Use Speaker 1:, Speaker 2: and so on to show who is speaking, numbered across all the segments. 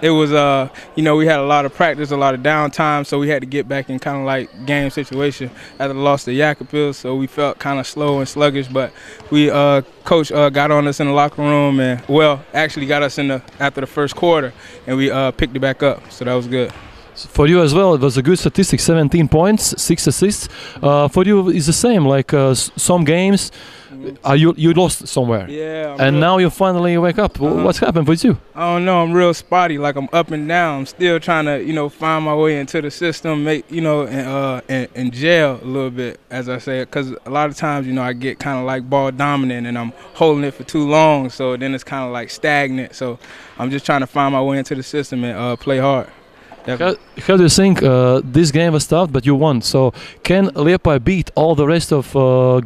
Speaker 1: It was, we had a lot of practice, a lot of downtime, so we had to get back in kind of like game situation after the loss to Yakupil. So we felt kind of slow and sluggish, but we coach got on us in the locker room and actually got us after the first quarter, and we picked it back up. So that was good.
Speaker 2: For you as well, it was a good statistic, 17 points, 6 assists. For you, it's the same, like some games you lost somewhere.
Speaker 1: Yeah.
Speaker 2: And now you finally wake up. What's happened with you?
Speaker 1: I don't know. I'm real spotty, like I'm up and down. I'm still trying to, find my way into the system, and gel a little bit, as I say, because a lot of times, I get kind of like ball dominant and I'm holding it for too long, so then it's kind of like stagnant. So I'm just trying to find my way into the system and play hard.
Speaker 2: How do you think this game was tough, but you won? So can Liepāja beat all the rest of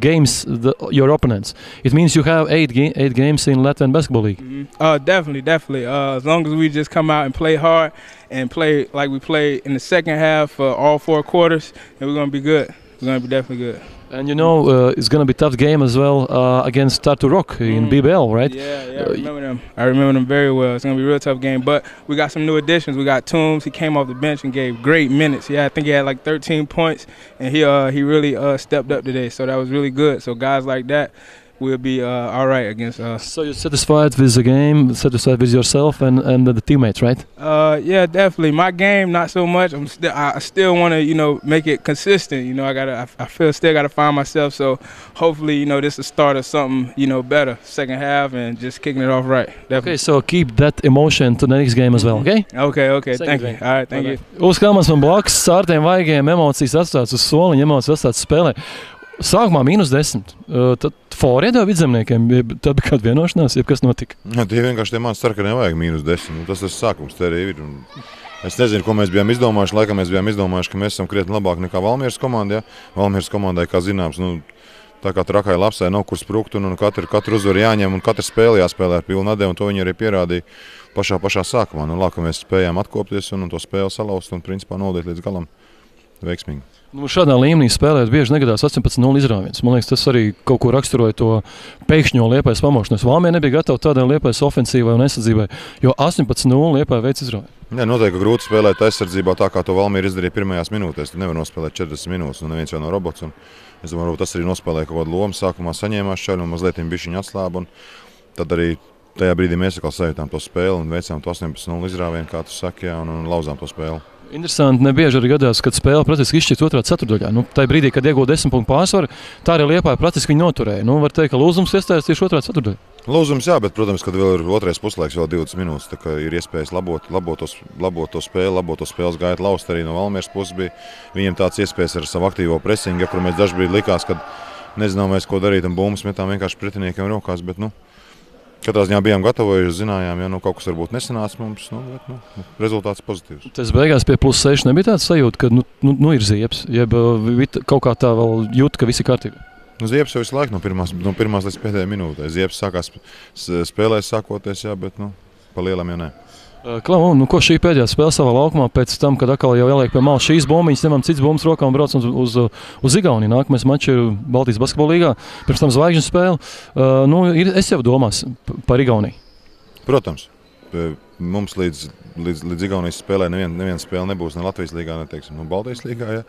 Speaker 2: games, your opponents? It means you have 8 games in Latvian Basketball League.
Speaker 1: Mm-hmm. Definitely. As long as we just come out and play hard and play like we played in the second half for all 4 quarters, then we're going to be good. We're going to be definitely good.
Speaker 2: And it's going to be a tough game as well against Tartu Rock in BBL, right?
Speaker 1: Yeah, I remember them. I remember them very well. It's going to be a real tough game. But we got some new additions. We got Toombs. He came off the bench and gave great minutes. I think he had like 13 points, and he really stepped up today. So that was really good. So guys like that will be all right against us.
Speaker 2: So you're satisfied with the game, satisfied with yourself and the teammates, right?
Speaker 1: Yeah, definitely. My game, not so much. I still want to, make it consistent. I still got to find myself. So hopefully, this is the start of something, better. Second half and just kicking it off right. Definitely.
Speaker 2: Okay, so keep that emotion to the next game as well, okay?
Speaker 1: Okay. Thank you. All right, thank you.
Speaker 2: Uz kāmas man blakus sārtiem vaigiem emocijas atstāts uz soliņa, emocijas atstāts spēlē. Sākumā -10. Tad fori iedeva vidzemniekiem, tad bija kāda vienošanās, kas notika?
Speaker 3: Ja, tie vienkārši tie māc cer, ka nevajag -10. Tas sākums te arī ir. Es nezinu, ko mēs bijām izdomājuši. Laikam mēs bijām izdomājuši, ka mēs esam krietni labāk nekā Valmieras komanda. Ja? Valmieras komandai, kā zināms, tā kā trakai lapsai nav kur sprukt, un katru uzvaru jāņem, un katra spēle jāspēlē ar pilnu atdevu, un to viņi arī pierādīja pašā sākumā. Labi, ka mēs spējām atkopties un to spēli salauzt un principā nodot līdz galam veiksmīgi.
Speaker 2: Šādā līmenī spēlēt bieži negadās 18-0 izrāviens. Man liekas, tas arī kaut ko raksturoja to pēkšņo Liepājas pamošanos. Valmiera nebija gatava tādai Liepājas ofensīvai un aizsardzībai, jo 18-0 Liepāja veids izrāvienu.
Speaker 3: Jā, noteikti grūti spēlēt aizsardzībā tā, kā to Valmiera izdarīja pirmajās minūtēs. Tu nevar nospēlēt 40 minūtes, un neviens jau nav robots. Es domāju, tas arī nospēlēja kaut kādu lomu. Sākumā saņēmās šķaļu un mazliet bišķiņu atslāba. Tad arī tajā brīdī mēs atkal sajūtām to spēli un veicām to 18-0 izrāvienu, kā tu saki, un lauzām to spēli.
Speaker 2: Interesanti, nebieži arī gadās, kad spēle praktiski izšķirt otrā ceturdaļā. Tajā brīdī, kad iegūta 10 punktu pārsvaru, tā arī Liepāja praktiski viņu noturēja. Var teikt, ka lūzums iestājas tieši otrā ceturdaļā.
Speaker 3: Lūzums, jā, bet, protams, kad vēl ir otrais puslaiks, vēl 20 minūtes, tā kā ir iespējas labot to spēli, labot to spēles gaitu laust arī no Valmieras puses bija. Viņiem tāds iespējas ar savu aktīvo presingu, kur mēs dažbrīd likās, kad nezinām mēs, ko darīt, un bumbas metām vienkārši pretiniekiem rokās, bet, katrā ziņā bijām gatavojuši, zinājām, ja kaut kas varbūt nesanāca mums, bet rezultāts pozitīvs.
Speaker 2: Tas beigās pie +6 nebija tāds sajūta, ka ir ziepes, jeb kaut kā tā vēl jūt, ka viss ir kārtībā?
Speaker 3: Ziepes jau visu laiku no pirmās līdz pēdējai minūtei. Ziepes sākās spēlēs sākoties, jā, bet pa lielam jau nē.
Speaker 2: Klau, ko šī pēdējā spēle savā laukumā pēc tam, kad atkal jau ieliek pie malas šīs bumbiņas, ņemam cits bumbas rokā un braucam uz Igauniju. Nākamais mačs ir Baltijas Basketbola līgā, pirms tam zvaigžņu spēle. Es jau domās par Igauniju.
Speaker 3: Protams. Mums līdz Igaunijas spēlē neviena spēle nebūs ne Latvijas līgā, ne Baltijas līgā. Ja?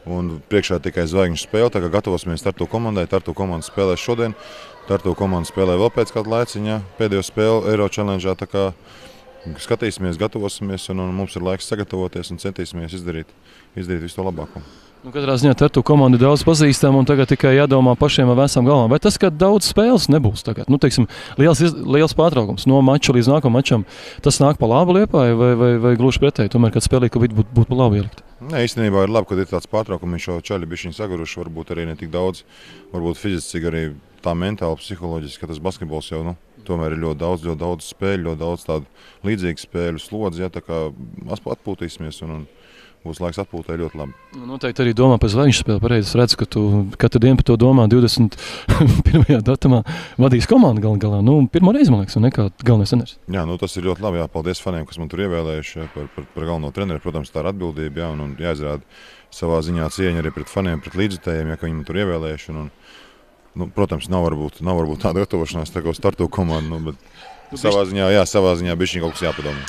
Speaker 3: Un priekšā tikai zvaigžņu spēle, tā kā gatavosimies Tartu komandai. Tartu komanda spēlē šodien, Tartu komanda spēlē vēl pēc kāda laiciņa. Pēdējo spēli Eiro Challenge, tā kā skatīsimies, gatavosimies, un mums ir laiks sagatavoties un centīsimies izdarīt visu to labāko.
Speaker 2: Katrā ziņā Tartu komanda ir daudz pazīstama un tagad tikai jādomā pašiem ar vesām galvām. Vai tas, ka daudz spēles nebūs tagad? Liels pārtraukums no mača līdz nākamam mačam, tas nāk pa labu Liepāju vai gluži pretēji? Tomēr, kad spēlē, ka būtu labi ielikt.
Speaker 3: Nē, īstenībā ir labi, kad ir tāds pārtraukums, viņš jau čaļi bišķiņi saguruši, varbūt arī ne tik daudz, varbūt fiziski, cik arī tā mentāli, psiholoģiski, ka tas basketbols jau, tomēr ir ļoti daudz spēļu, ļoti daudz tādu līdzīgu spēļu slodzi, ja, tā kā atpūtīsimies un būs laiks atpūtē ļoti labi.
Speaker 2: Noteikti arī domā par zvaigžņu spēli. Pareizi, es redzu, ka tu katru dienu par to domā 21. datumā vadīs komandu galā. Pirmo reizi, man liekas, un nekā galvenais treneris.
Speaker 3: Jā, tas ir ļoti labi. Jā, paldies faniem, kas man tur ievēlējuši par galveno treneri. Protams, tā ir atbildība, jā, un jāizrāda savā ziņā cieņa arī pret faniem, pret līdzjutējiem, ja, ka viņi man tur ievēlējuši. Nu, protams, nav varbūt tāda gatavošanās tā kā uz startu komandu, bet savā ziņā bišķiņ kaut kas jāpadomā.